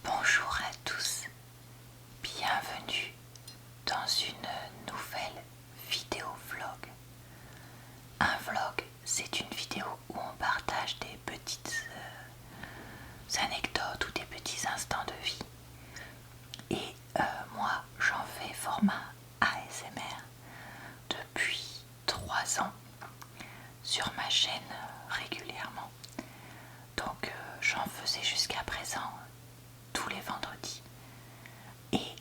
Bonjour à tous, bienvenue dans une nouvelle vidéo vlog. Un vlog, c'est une vidéo où on partage des petites anecdotes ou des petits instants de vie. Et moi, j'en fais format ASMR depuis 3 ans sur ma chaîne régulièrement. Donc j'en faisais jusqu'à présent tous les vendredis. Et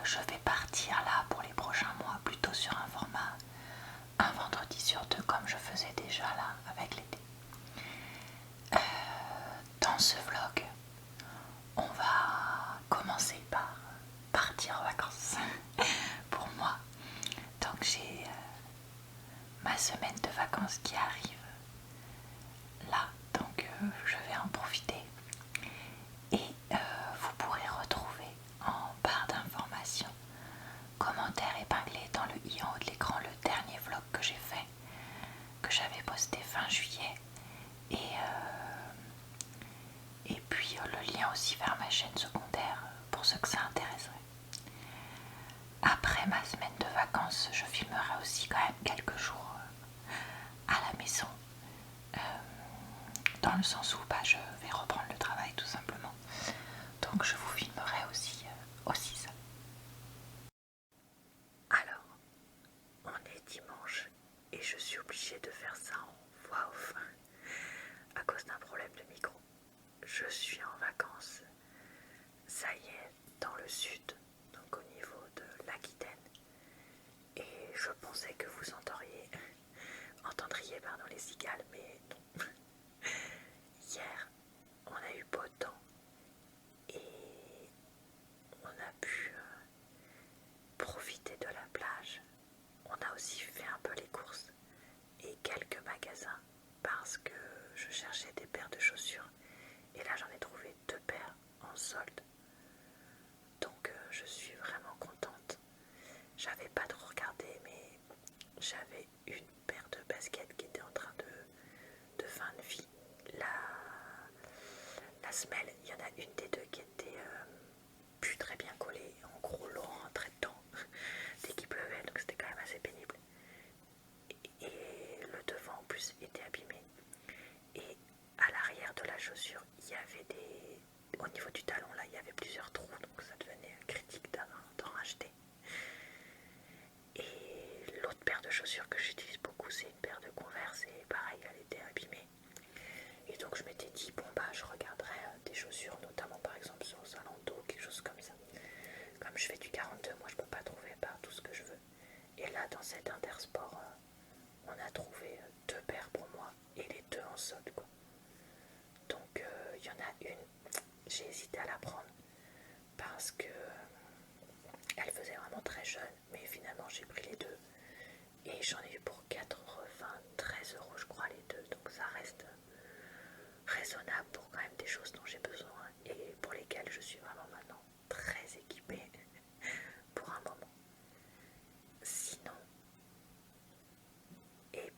je vais partir là pour les prochains mois plutôt sur un format un vendredi sur deux comme je faisais déjà là avec l'été. Dans ce vlog, on va commencer par partir en vacances pour moi. Donc j'ai ma semaine de vacances qui arrive là, donc je vais en profiter. Et vous pourrez retrouver en barre d'informations, commentaires épinglés dans le i en haut de l'écran, le dernier vlog que j'ai fait, que j'avais posté fin juillet. Et puis le lien aussi vers ma chaîne secondaire pour ceux que ça intéresserait. Après ma semaine de vacances, je filmerai aussi quand même quelques jours à la maison, dans le sens où je vais reprendre le travail tout simplement. Donc je vous filmerai aussi ça. Alors, on est dimanche et je suis obligée de faire ça en voix off à cause d'un problème de micro. Je suis en vacances, ça y est, dans le sud, donc au niveau de l'Aquitaine, et je pensais que vous entendriez les cigales, mais non. Hier, on a eu beau temps et on a pu profiter de la plage. On a aussi fait un peu les courses et quelques magasins parce que je cherchais des paires de chaussures et là j'en ai trouvé 2 paires en solde. Donc je suis vraiment contente. J'avais pas trop regardé, mais j'avais une paire de baskets qui était en train de fin de vie. La semelle, il y en a une des deux qui était plus très bien collée. En gros, l'eau rentrait dedans dès qu'il pleuvait, donc c'était quand même assez pénible. Et le devant en plus était abîmé. Et à l'arrière de la chaussure, il y avait au niveau du talon là, il y avait plusieurs trous, donc ça devenait critique d'en racheter. Et l'autre paire de chaussures que j'utilise beaucoup, c'est une paire de Converse et pareil, elle était abîmée. Et donc je m'étais dit, bon bah je regarderai des chaussures, notamment par exemple sur Zalando, quelque chose comme ça. Comme je fais du 42, moi je peux pas trouver partout ce que je veux. Et là dans cet Intersport, on a trouvé 2 paires pour moi et les 2 en solde quoi. Donc il y en a une, j'ai hésité à la prendre parce que elle faisait vraiment très jeune, mais finalement j'ai pris les 2 et j'en ai eu pour 93 € je crois les 2, donc ça reste raisonnable pour quand même des choses dont j'ai besoin et pour lesquelles je suis vraiment maintenant très équipée pour un moment. Sinon, et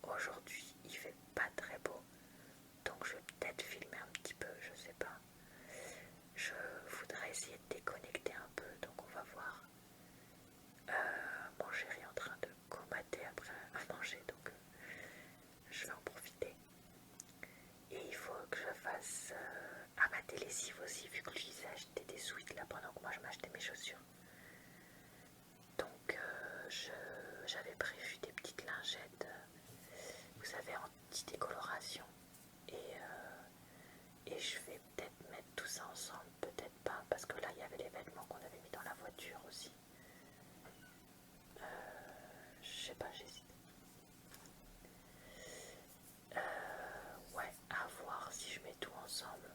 aujourd'hui il fait pas très beau, donc je vais peut-être filmer un petit peu, je sais pas. Je voudrais essayer de déconnecter un peu, donc on va voir. Mon chéri est en train de comater après à manger, donc je vais en profiter. Et il faut que je fasse ma lessive aussi, vu que lui s'est acheté des sweats là pendant que moi je m'achetais mes chaussures. Donc j'avais prévu des petites lingettes, vous savez, anti-décoloration. Et je vais peut-être mettre tout ça ensemble, peut-être pas, parce que là il y avait les vêtements qu'on avait mis dans la voiture aussi. Je sais pas, j'hésite. Ouais, à voir si je mets tout ensemble.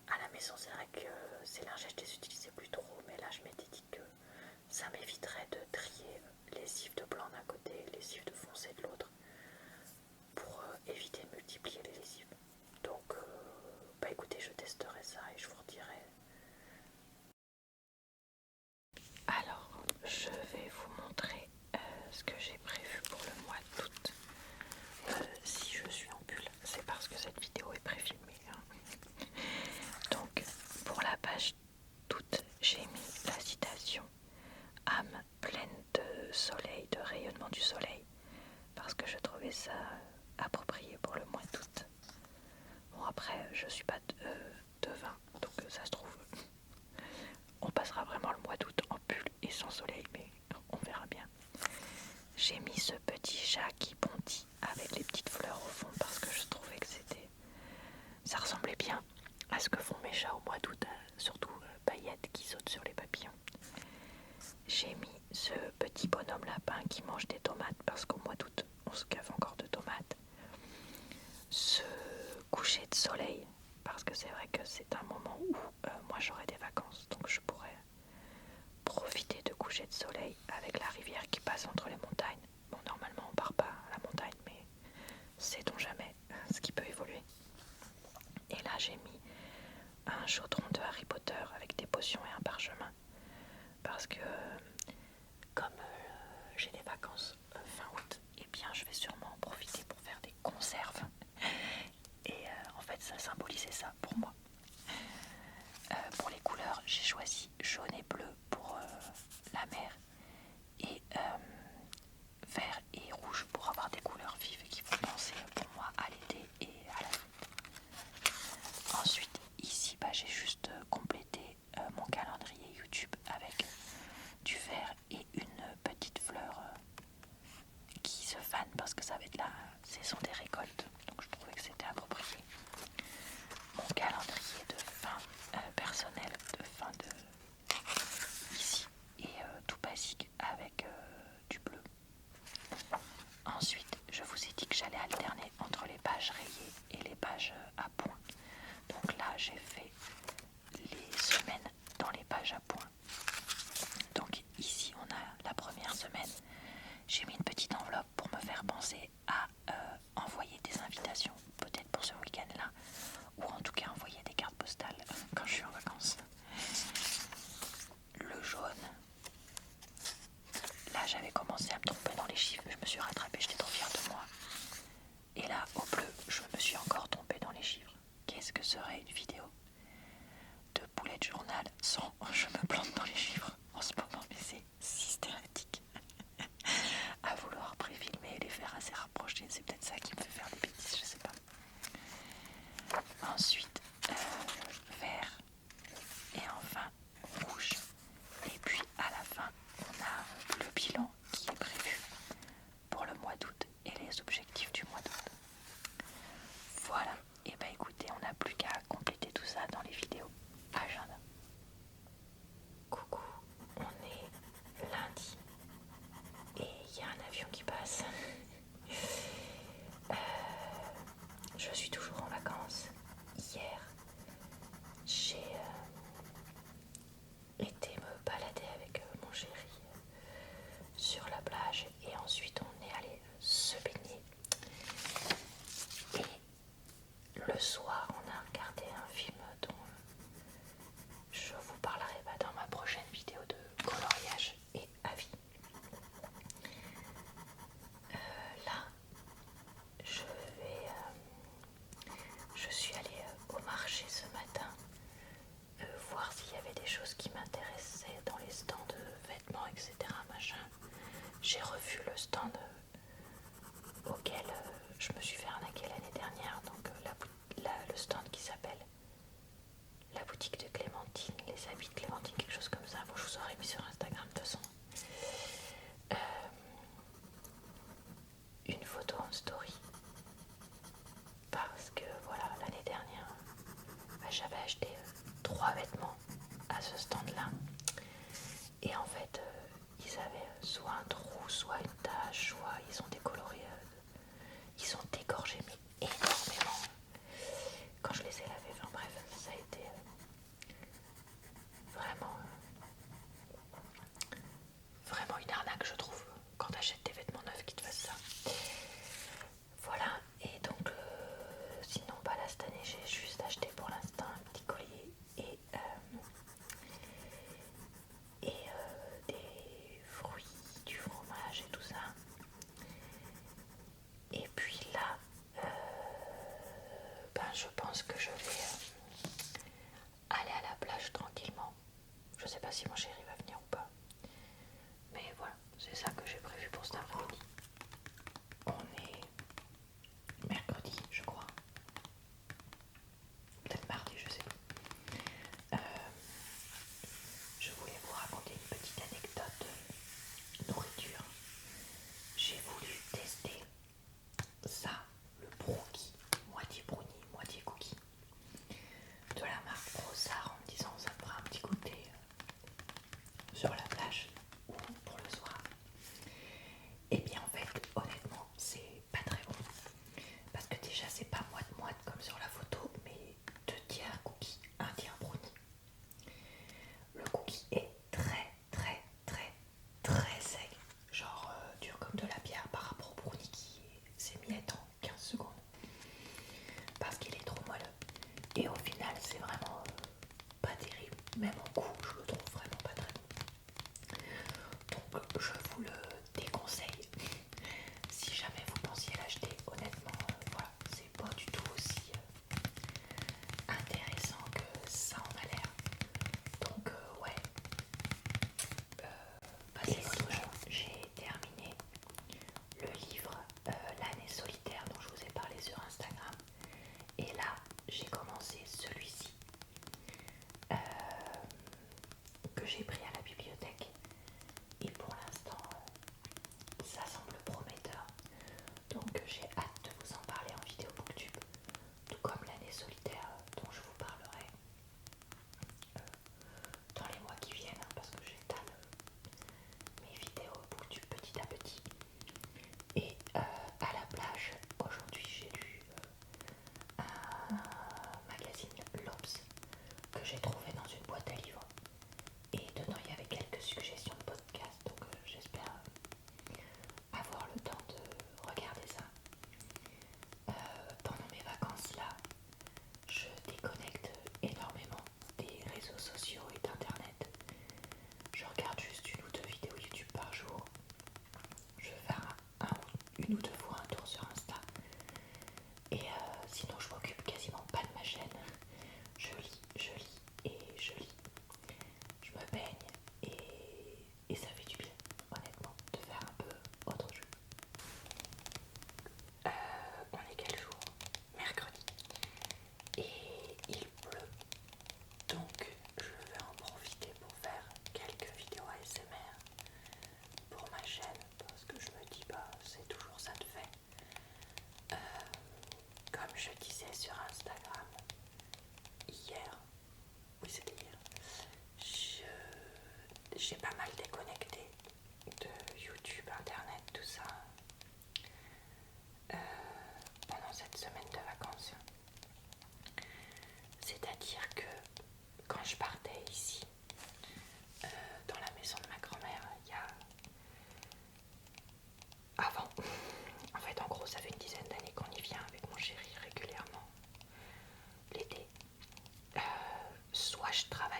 À la maison, c'est vrai que ces lingettes, je les utilisais plus trop, mais là, je m'étais dit que ça m'éviterait de trier lessive de blanc d'un côté, lessive de foncé de l'autre, pour éviter de multiplier les lessives. Donc, bah écoutez, je testerai ça et je vous redirai. Alors, je vais vous montrer ce que j'ai prévu pour le mois d'août. Si je suis en pull, c'est parce que cette vidéo est préfilmée. je suis pas devin, donc ça se trouve on passera vraiment le mois d'août en pull et sans soleil, mais on verra bien. J'ai mis ce petit chat qui bondit avec les petites fleurs au fond parce que je trouvais que ça ressemblait bien à ce que font mes chats au mois d'août, surtout Paillette qui saute sur les papillons. J'ai mis ce petit bonhomme lapin qui mange des tomates parce qu'au mois d'août on se gave encore de tomates. Ce coucher de soleil parce que c'est vrai que c'est un moment où moi j'aurai des vacances, donc je pourrais profiter de coucher de soleil avec la rivière qui passe entre les montagnes. Bon, normalement on part pas à la montagne, mais sait-on jamais ce qui peut évoluer. Et là j'ai mis un chaudron de Harry Potter avec des potions et un parchemin parce que comme j'ai des vacances fin août, et bien je vais sûrement en profiter pour faire des conserves et en fait ça symbolisait ça pour moi. Pour les couleurs j'ai choisi jaune et bleu pour la mer et vert et rouge pour avoir des couleurs vives qui vont penser pour moi à l'été et à la fête. Ensuite ici j'ai juste complété mon calendrier YouTube avec du vert et une petite fleur qui se fane parce que ça va être la saison des récoltes, donc je trouvais que c'était approprié. Mon calendrier de fin personnel de fin de ici est tout basique avec du bleu. Ensuite je vous ai dit que j'allais alterner entre les pages rayées et les pages à points, donc là j'ai fait les semaines dans les pages à points. Donc ici on a la première semaine, j'ai mis une petite enveloppe pour me faire penser à envoyer des invitations, peut-être pour ce week-end là, ou en tout cas envoyer des cartes postales quand je suis en vacances. Le jaune, là j'avais commencé à me tromper dans les chiffres, je me suis rattrapée, j'étais trop fière de moi. Et là au bleu, je me suis encore trompée dans les chiffres. Qu'est-ce que serait une vidéo de bullet journal sans je me plante dans les chiffres en ce moment, mais c'est systématique. À vouloir préfilmer et les faire assez rapprochés, c'est peut-être ça qui me fait faire des bêtises, je sais pas. Ensuite vert et enfin rouge, et puis à la fin on a le bilan qui est prévu pour le mois d'août et les objectifs du mois d'août. Voilà, et bah écoutez, on n'a plus qu'à compléter tout ça dans les vidéos agenda. Coucou, on est lundi et il y a un avion qui passe. Je suis toujours en vacances. Hier, j'ai été me balader avec mon chéri sur la plage et ensuite on est allé se baigner. Et le soir, on a regardé un film dont je vous parlerai dans ma prochaine vidéo de coloriage et avis. Là, je suis allée au marché ce matin voir s'il y avait des choses qui m'intéressaient dans les stands de vêtements, etc. Machin. J'ai revu le stand auquel je me suis fait arnaquer l'année dernière, donc le stand qui s'appelle la boutique de Clémentine, les habits de Clémentine, quelque chose comme ça. Bon, je vous aurais mis sur Instagram de toute façon. Une photo en story parce que voilà, l'année dernière j'avais acheté 3 vêtements à ce stand là et en fait ils avaient soit un trou, soit une tache, soit ils ont décoloré, ils ont dégorgé mais énormément quand je les ai lavés. Enfin bref, ça a été vraiment une arnaque, je trouve, quand tu achètes des vêtements neufs qui te fassent ça. Voilà, et donc sinon là cette année j'ai juste acheté pour l'instant un petit collier et des fruits, du fromage et tout ça. Et puis là je pense que je vais aller à la plage tranquillement. Je sais pas si mon chéri va venir ou pas, mais voilà, c'est ça que j'ai prévu pour cet après-midi. On est mercredi, je crois.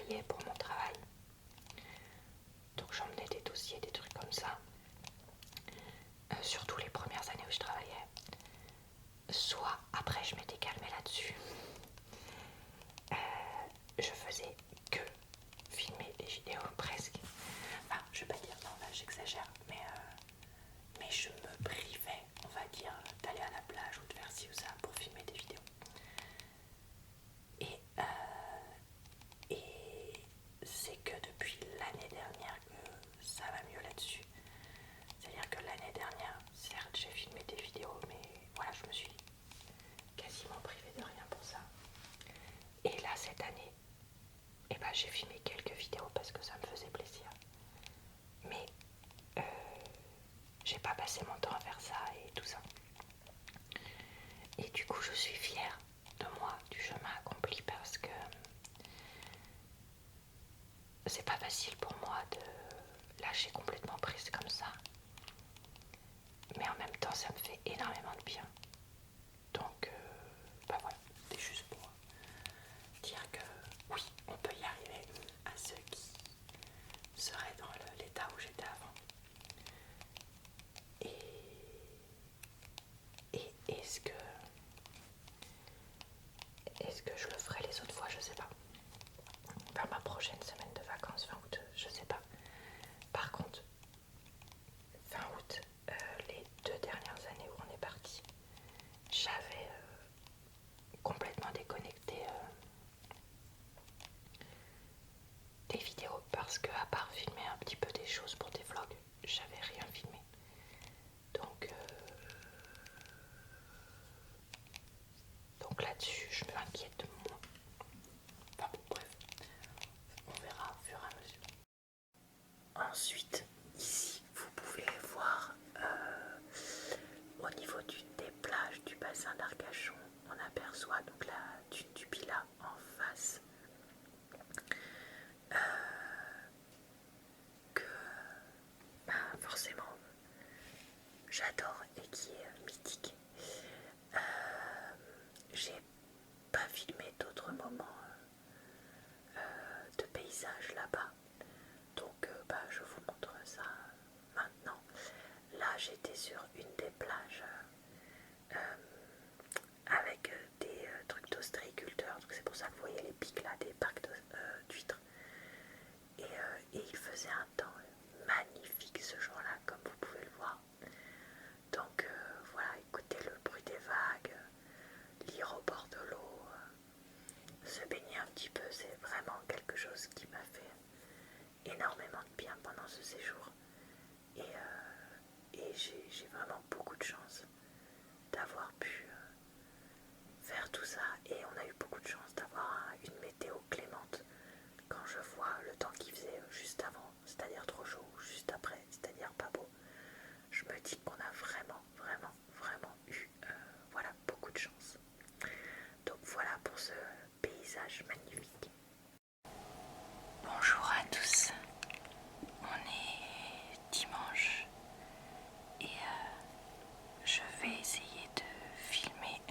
travaillais pour mon travail. Donc j'emmenais des dossiers, des trucs comme ça. Surtout les premières années où je travaillais. Soit après je m'étais calmée là-dessus. Je faisais que filmer des vidéos presque. Enfin, je vais pas dire, non, là j'exagère, mais je me privais, on va dire, d'aller à la plage ou de faire ci ou ça pour filmer des vidéos. Et c'est que depuis l'année dernière que ça va mieux là-dessus. C'est-à-dire que l'année dernière, certes, j'ai filmé des vidéos, mais voilà, je me suis quasiment privée de rien pour ça. Et là, cette année, eh ben, j'ai filmé quelques vidéos parce que ça me faisait plaisir. Mais j'ai pas passé mon temps à faire ça et tout ça. Et du coup, je suis fière de moi, du chemin accompli, parce que c'est pas facile pour moi de lâcher complètement prise comme ça. Mais en même temps, ça me fait énormément de bien. Donc, bah voilà, c'est juste pour dire que oui, on peut y arriver à ceux qui seraient dans l'état où j'étais avant. Et est-ce que je le ferai les autres fois, je sais pas. Enfin, ma prochaine semaine de vacances, fin août, je sais pas. Par contre, fin août, les 2 dernières années où on est parti, j'avais complètement déconnecté des vidéos parce que, à part filmer un petit peu des choses pour des vlogs, j'avais rien filmé. Donc là-dessus, je m'inquiète de moi. Enfin bon, bref, on verra au fur et à mesure. Ensuite, ici, vous pouvez voir au niveau des plages du bassin d'Arcachon, on aperçoit donc la dune du Pilat en face. Que forcément j'adore et qui est mythique. J'ai pas filmé d'autres moments de paysage là-bas, donc je vous montre ça maintenant. Là j'étais sur une des plages avec des trucs d'ostréiculteurs, donc c'est pour ça que vous voyez les pics là des parcs d'huîtres. Et il faisait un temps magnifique ce jour-là, comme vous pouvez le voir. Donc voilà, écoutez le bruit des vagues, lire au bord de l'eau, se baigner un petit peu, c'est vraiment quelque chose qui m'a fait énormément de bien pendant ce séjour. Et j'ai vraiment beaucoup de chance d'avoir pu faire tout ça. Et on a eu beaucoup de chance d'avoir une météo clémente. Quand je vois le temps qu'il faisait juste avant, c'est-à-dire trop chaud, juste après, c'est-à-dire pas beau, je me dis qu'on a vraiment eu voilà, beaucoup de chance. Donc voilà pour ce paysage magnifique. Bonjour à tous, on est dimanche et je vais essayer de filmer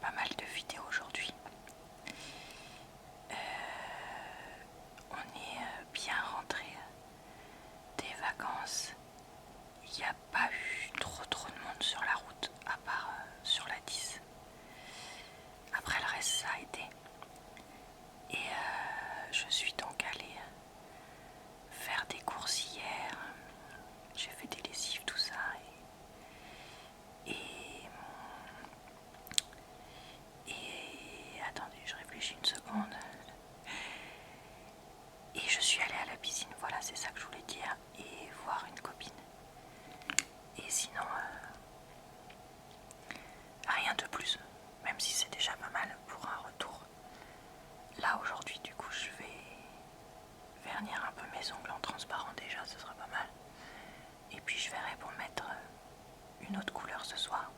pas mal de vidéos aujourd'hui. On est bien rentré des vacances. Il n'y a pas eu trop de monde sur la route, à part sur la 10. Après le reste, ça a été. Et je suis donc allée faire des courses hier. J'ai fait des lessives, tout ça. Et attendez, je réfléchis une seconde. Et je suis allée à la piscine, voilà, c'est ça que je voulais dire. Et voir une copine. Et sinon, rien de plus. Même si c'est déjà pas mal pour un retour. Là, aujourd'hui, du coup, je vais vernir un peu mes ongles en transparent déjà, ce sera pas mal. Et puis je verrai pour mettre une autre couleur ce soir.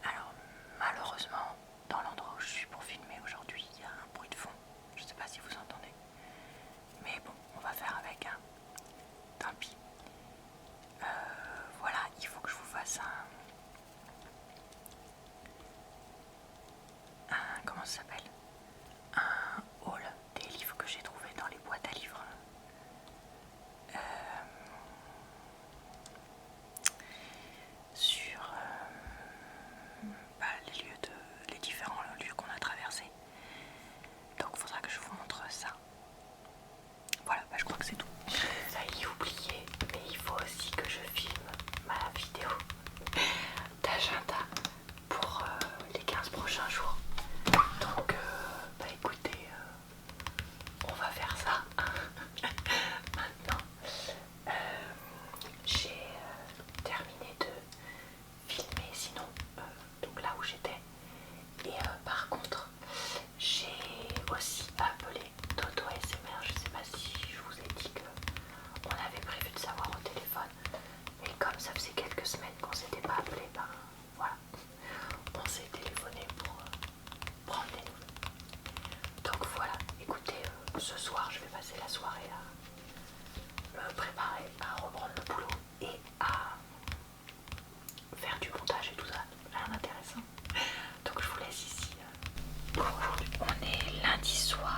Alors malheureusement, dans l'endroit où je suis pour filmer aujourd'hui, il y a un bruit de fond. Je sais pas si vous entendez. Mais bon, on va faire avec, hein. Tant pis. Voilà, il faut que je vous fasse un comment ça s'appelle? ce soir, je vais passer la soirée à me préparer à reprendre le boulot et à faire du montage et tout ça. Rien d'intéressant. Donc je vous laisse ici pour aujourd'hui. On est lundi soir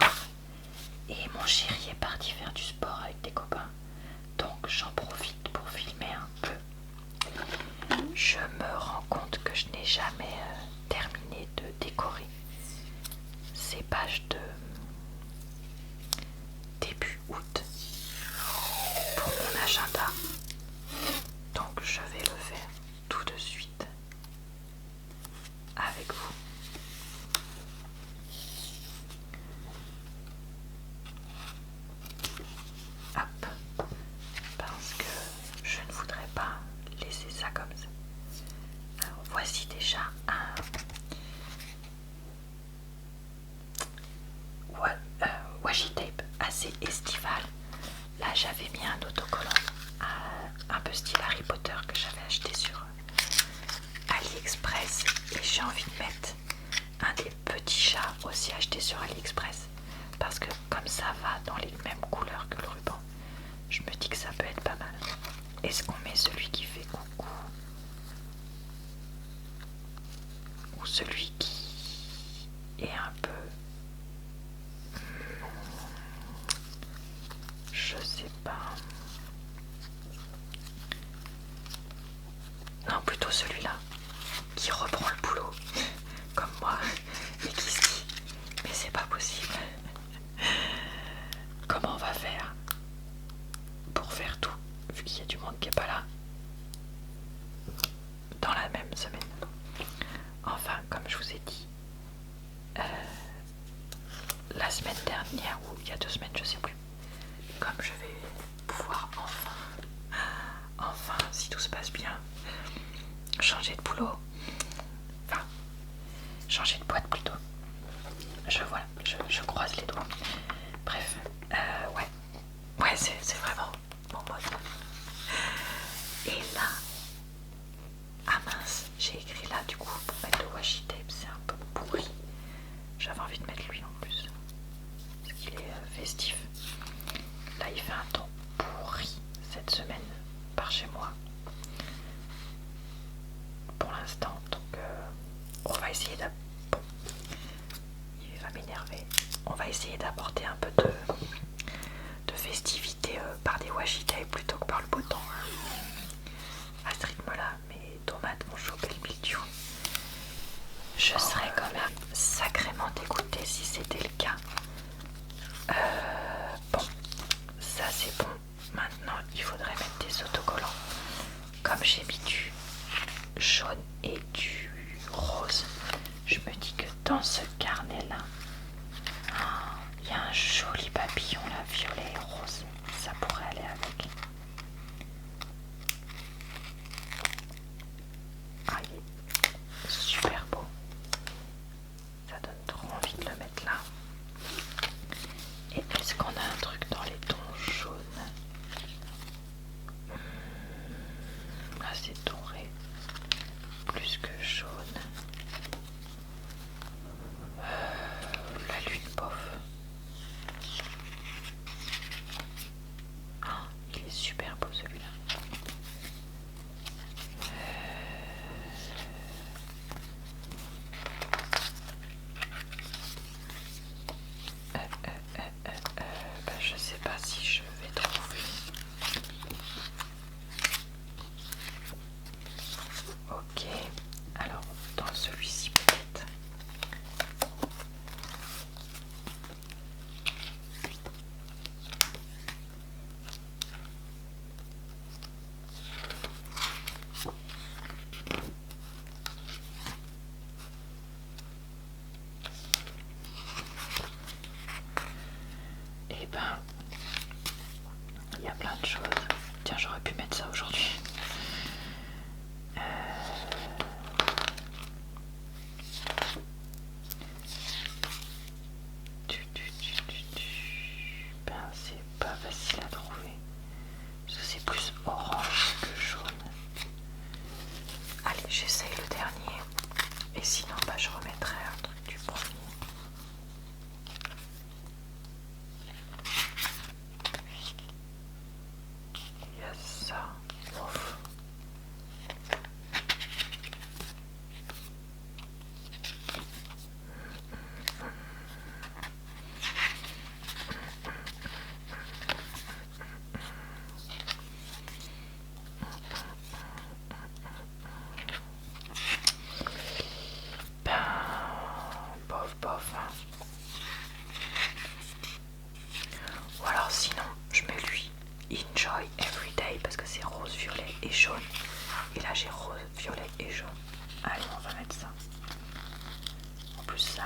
et mon chéri est parti faire du sport avec des copains. Donc j'en profite pour filmer un peu. Je me rends compte que je n'ai jamais terminé de décorer ces pages de début août pour mon agenda. Donc je vais le faire tout de suite avec vous. Hop, parce que je ne voudrais pas laisser ça comme ça. Alors voici déjà un washi tape assez estival. Là j'avais mis un autocollant un peu style Harry Potter que j'avais acheté sur AliExpress et j'ai envie de mettre un des petits chats aussi acheté sur AliExpress parce que comme ça va dans les mêmes couleurs que le ruban, je me dis que ça peut être pas mal. Est-ce qu'on met celui qui fait coucou ou celui qui est un peu... Je sais pas. Non, plutôt celui-là qui reprend le boulot comme moi et qui se dit mais c'est pas possible. Comment on va faire pour faire tout vu qu'il y a du monde qui est pas là dans la même semaine. Enfin, comme je vous ai dit, la semaine dernière ou il y a 2 semaines, je sais plus, comme je vais pouvoir enfin, si tout se passe bien, changer de boulot, enfin, changer de boîte plutôt. Je croise les doigts. Bref, ouais, c'est vraiment mon mode. Et là, ah mince, j'ai écrit là du coup pour mettre le washi tape, c'est un peu pourri. J'avais envie de mettre lui en plus, parce qu'il est festif. Là il fait un temps pourri cette semaine par chez moi pour l'instant, donc on va essayer bon, il va m'énerver. On va essayer d'apporter un peu de festivité par des washi tape plutôt que par le beau temps. À ce rythme là mes tomates vont choper le mildiou. Je serais quand même sacrément dégoûtée si c'était le cas. Bon, ça c'est bon. Maintenant il faudrait mettre des autocollants. Comme j'ai mis du jaune et du rose, je me dis que dans ce carnet là, il y a un joli papillon là, violet et rose. Ça pourrait aller avec. Ah, il est super beau. Ça donne trop envie de le mettre là. Et est-ce qu'on a un truc dans les tons jaunes? Là c'est doré plus que jaune. bof. Hein. Ou alors sinon, je mets lui Enjoy Everyday parce que c'est rose, violet et jaune. Et là j'ai rose, violet et jaune. Allez, on va mettre ça. En plus ça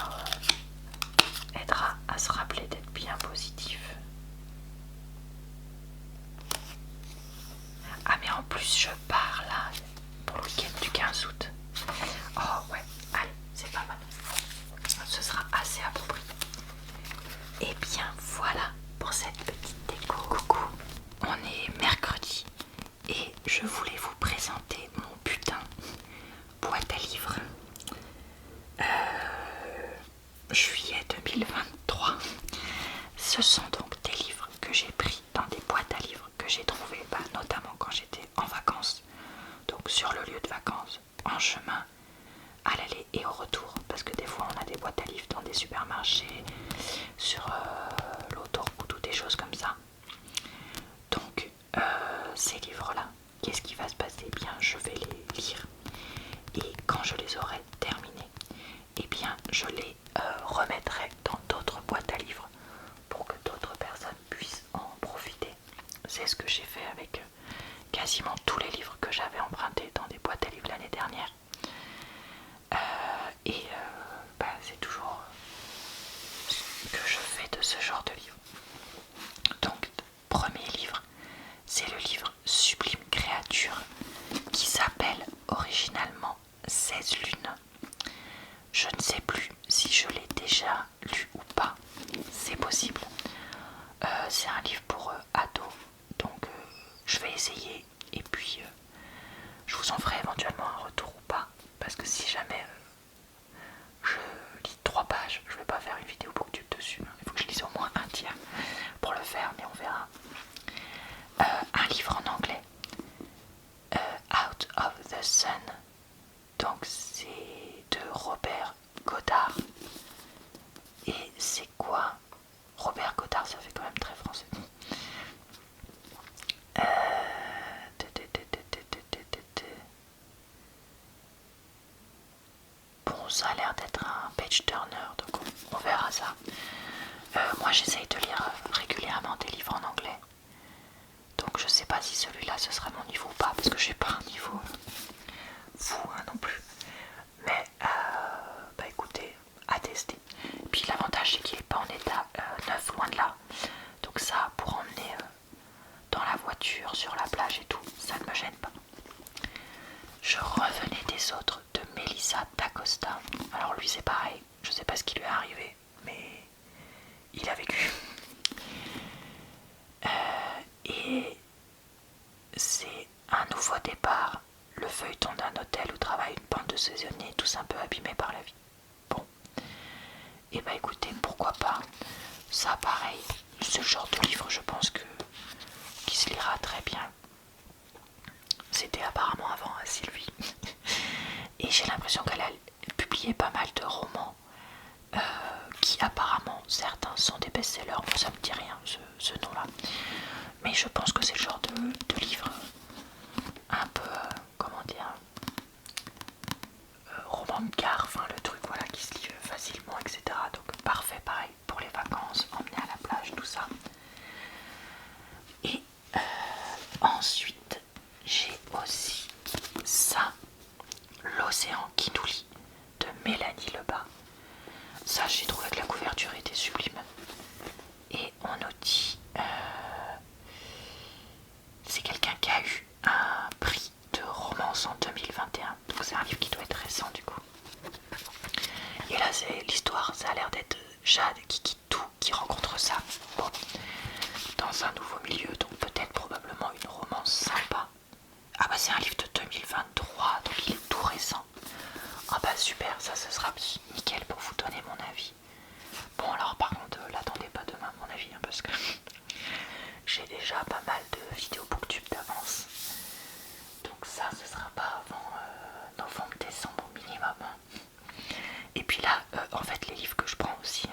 aidera à se rappeler d'être bien positif. Ah mais en plus je pars là pour le week-end du 15 août. Oh ouais, allez, c'est pas mal. Ce sera assez approprié. Et bien voilà pour cette petite déco. Coucou, on est mercredi et je voulais vous présenter mon putain boîte à livres. Juillet 2023. Ce sont donc des livres que j'ai pris dans des boîtes à livres que j'ai trouvées notamment quand j'étais en vacances, donc sur le lieu de vacances, en chemin, à l'aller et au retour, parce que des fois on a des boîtes à livres dans des supermarchés, sur l'autoroute ou des choses comme ça. Donc ces livres-là, qu'est-ce qui va se passer? Eh bien, je vais les lire et quand je les aurai terminés, eh bien, je les remettrai dans d'autres boîtes à livres pour que d'autres personnes puissent en profiter. C'est ce que j'ai fait avec quasiment tous les livres que j'avais empruntés dans des boîtes à livres l'année dernière. C'est toujours ce que je fais de ce genre de livre. Donc, premier livre, c'est le livre Sublime Créature qui s'appelle originalement 16 lunes. Je ne sais plus si je l'ai déjà lu ou pas, c'est possible. C'est un livre pour ados, donc je vais essayer et puis je vous en ferai éventuellement un retour ou pas, parce que si jamais je lis 3 pages, je vais pas faire une vidéo booktube dessus, il faut que je lise au moins un tiers pour le faire, mais on verra. Un livre en anglais, Out of the Sun, donc c'est de Robert Goddard. Et c'est quoi? Robert Goddard, ça fait quand même très français. Bon, ça a l'air d'être un page turner, donc on verra ça. Moi, j'essaye de lire régulièrement des livres en anglais. Donc je sais pas si celui-là ce sera mon niveau ou pas, parce que j'ai pas un niveau fou non plus. Mais écoutez, à tester. Puis l'avantage c'est qu'il n'est pas en état neuf, loin de là. Donc ça, pour emmener dans la voiture, sur la plage et tout, ça ne me gêne pas. Je revenais des autres de Melissa d'Acosta. Alors lui c'est pareil, je sais pas ce qui lui est arrivé, mais il a vécu. Et c'est un nouveau départ, le feuilleton d'un hôtel où travaille une bande de saisonniers tous un peu abîmés par la vie. Bon, et écoutez, pourquoi pas. Ça pareil, ce genre de livre je pense qui se lira très bien. C'était apparemment avant Sylvie. Et j'ai l'impression qu'elle a publié pas mal de romans qui apparemment certains sont des best-sellers. Moi ça me dit rien ce nom-là. Mais je pense que c'est le genre de livre un peu, comment dire, roman de gare, enfin le truc voilà qui se lit facilement, etc. Donc parfait pareil pour les vacances, emmener à la plage, tout ça. Et ensuite j'ai aussi ça, L'océan qui nous lie de Mélanie Lebas. Ça j'ai trouvé que la couverture était sublime. Et on nous dit c'est quelqu'un qui a eu un prix de romance en 2021. Donc c'est un livre qui doit être récent du coup. Et là c'est l'histoire, ça a l'air d'être Jade qui quitte tout, qui rencontre ça. Bon, dans un nouveau milieu, donc peut-être probablement une romance sympa. Ah bah c'est un livre de 2023, donc il est tout récent. Ah bah super, ça ce sera nickel pour vous donner mon avis. Bon alors par contre, l'attendez pas demain mon avis, parce que j'ai déjà pas mal de vidéos booktube d'avance. Donc ça ce sera pas avant novembre-décembre au minimum. Et puis là, en fait les livres que je prends aussi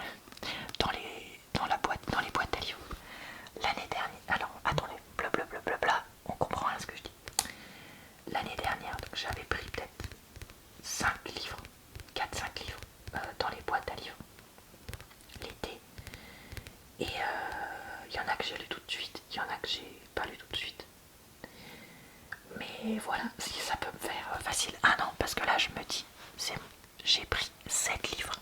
dans les boîtes à livres. L'année dernière, alors attendez, blablabla, on comprend rien ce que je dis. L'année dernière, donc j'avais pris peut-être 5 livres, 4-5 livres dans les boîtes à livres. facile. Ah non, parce que là je me dis, j'ai pris 7 livres.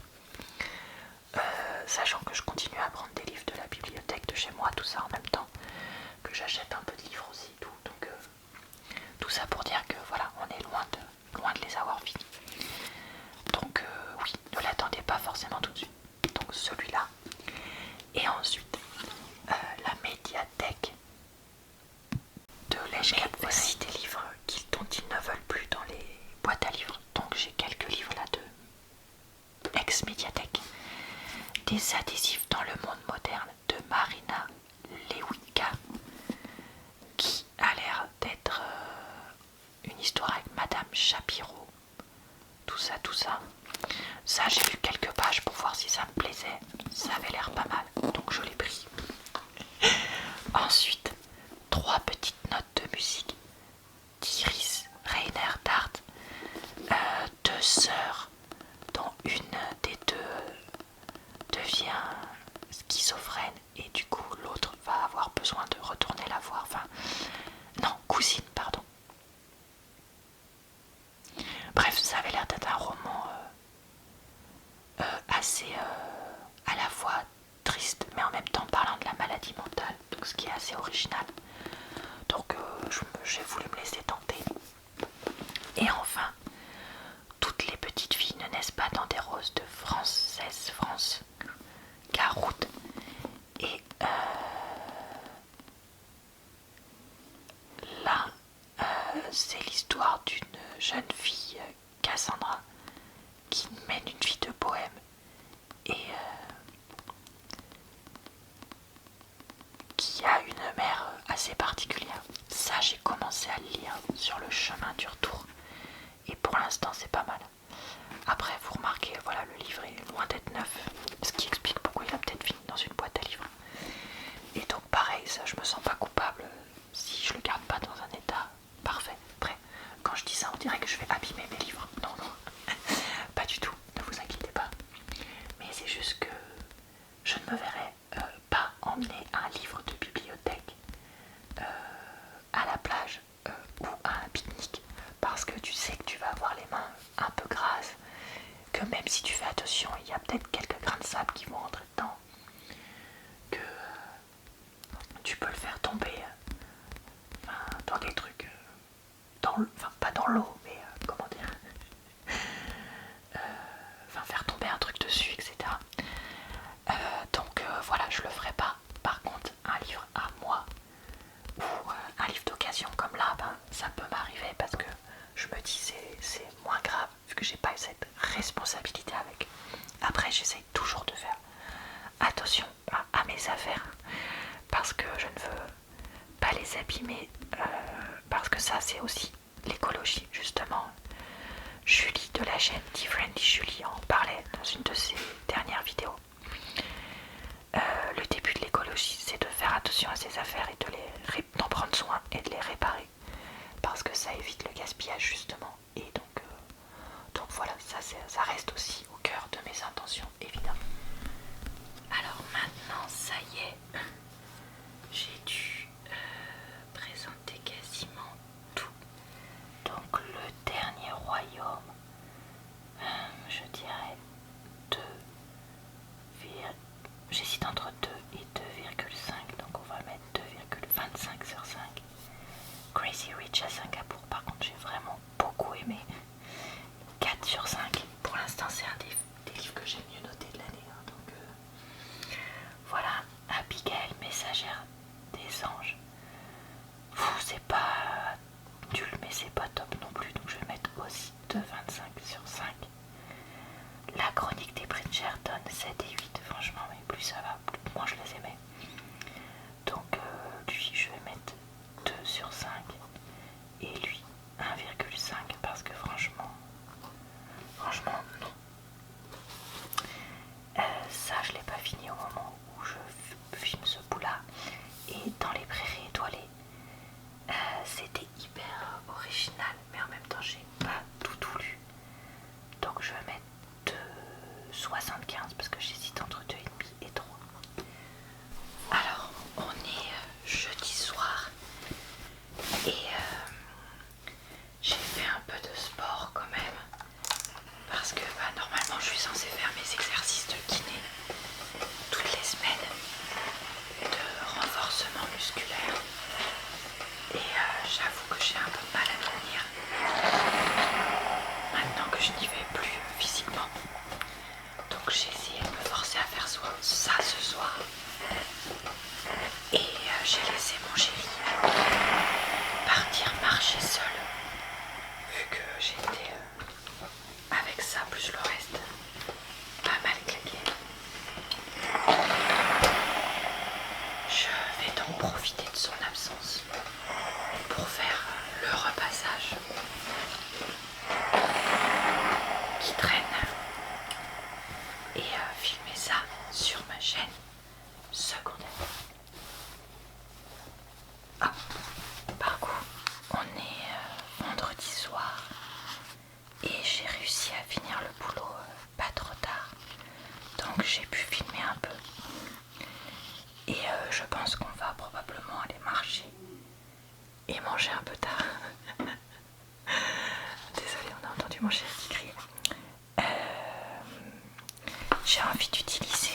Sachant que je continue à prendre des livres de la bibliothèque de chez moi, tout ça en même temps, que j'achète un peu de livres aussi, tout. Donc tout ça pour dire que voilà, on est loin de les avoir finis. Donc oui, ne l'attendez pas forcément tout de suite. Donc celui-là. Et ensuite, la médiathèque de l'Èche-Cap aussi des livres dont ils ne veulent plus dans les boîtes à livres. Donc j'ai quelques livres là de ex-médiathèque. Des adhésifs dans le monde moderne de Marina Lewitka, qui a l'air d'être une histoire avec Madame Shapiro. Tout ça, tout ça. Ça, j'ai lu quelques pages pour voir si ça me plaisait. Ça avait l'air pas mal, donc je l'ai pris. Ensuite, 3 petites notes de musique d'Iris Rainer Dart, 2 sœurs, dont une des deux devient schizophrène et du coup l'autre va avoir besoin de retourner la voir. Enfin, non, cousine, pardon. Bref, ça avait l'air d'être un roman assez à la fois triste mais en même temps parlant de la maladie mentale, donc ce qui est assez original. Donc j'ai voulu me laisser tenter. Et enfin, toutes les petites filles ne naissent pas dans des roses de Française France Caroute. Et là, c'est l'histoire d'une jeune fille, Cassandra, qui mène une vie de bohème et qui a une mère assez particulière. Ça, j'ai commencé à le lire sur le chemin du retour et pour l'instant c'est pas mal. Après vous remarquez, voilà, le livre est loin d'être neuf, ce qui explique pourquoi il a peut-être fini dans une boîte à livres. Et donc pareil, ça je me sens pas coupable si je le garde pas dans un état parfait. Après, quand je dis ça on dirait que je vais abîmer mes livres. Non, non, pas du tout, ne vous inquiétez pas. Mais c'est juste que je ne me verrai pas emmener un livre de bibliothèque à la plage ou à un pique-nique, parce que tu sais que tu vas avoir les mains un peu grasses, que même si tu fais attention, il y a peut-être quelques grains de sable qui vont rentrer dedans, que tu peux le faire tomber dans des trucs, enfin pas dans l'eau, mais comment dire, faire tomber un truc dessus, etc. Donc voilà, je le ferai pas. Par contre, un livre à moi ou un livre d'occasion comme là, ça peut m'arriver parce que je me dis c'est moins grave vu que j'ai pas eu cette responsabilité avec. Après, j'essaye toujours de faire attention à mes affaires parce que je ne veux pas les abîmer, parce que ça c'est aussi l'écologie justement. Julie de la chaîne Differently Julie en parlait dans une de ses dernières vidéos. Le début de l'écologie, c'est de faire attention à ses affaires et d'en prendre soin et de les réparer, parce que ça évite le gaspillage justement. Et donc voilà, ça reste aussi au cœur de mes intentions évidemment. Alors maintenant, ça y est, j'ai dû présenter quasiment tout. Donc le dernier royaume, je dirais 2, j'hésite entre 2 et 2,5, donc on va mettre 2,25 sur 5. Crazy Rich à Singapour, par contre j'ai vraiment beaucoup aimé. 4 sur 5, pour l'instant c'est un des livres que j'ai mieux noté de l'année, hein, donc voilà. Abigail, messagère des anges, c'est pas nul mais c'est pas top non plus, donc je vais mettre aussi 2,25 sur 5. La chronique des Bridgerton, 7 et 8, franchement, mais plus ça va, moins je les aimais. Donc lui, je vais mettre 2 sur 5 et lui 1,5 parce que franchement non. Ça, je l'ai pas fini au moment où je filme ce bout-là. Et dans les prairies étoilées, c'était hyper original, mais en même temps, j'ai pas tout lu. Donc je vais mettre 2,75 parce que j'hésite entre 2,5 et 3. Alors, on est jeudi soir et exercices de kiné toutes les semaines, de renforcement musculaire. Et j'avoue que j'ai un peu de mal à tenir maintenant que je n'y vais plus physiquement. Donc j'ai essayé de me forcer à faire ça ce soir. Et j'ai laissé mon chéri partir marcher seul, vu que j'étais avec ça plus le reste pas mal claqué. Je vais donc profiter de son absence pour faire le repassage qui traîne et filmer ça sur ma chaîne secondaire. Ah, par contre, on est vendredi soir et j'ai réussi à finir le boulot pas trop tard, donc j'ai pu filmer un peu. Et je pense qu'on va probablement aller marcher et manger un peu tard. Désolée, on a entendu mon chéri qui crie. J'ai envie d'utiliser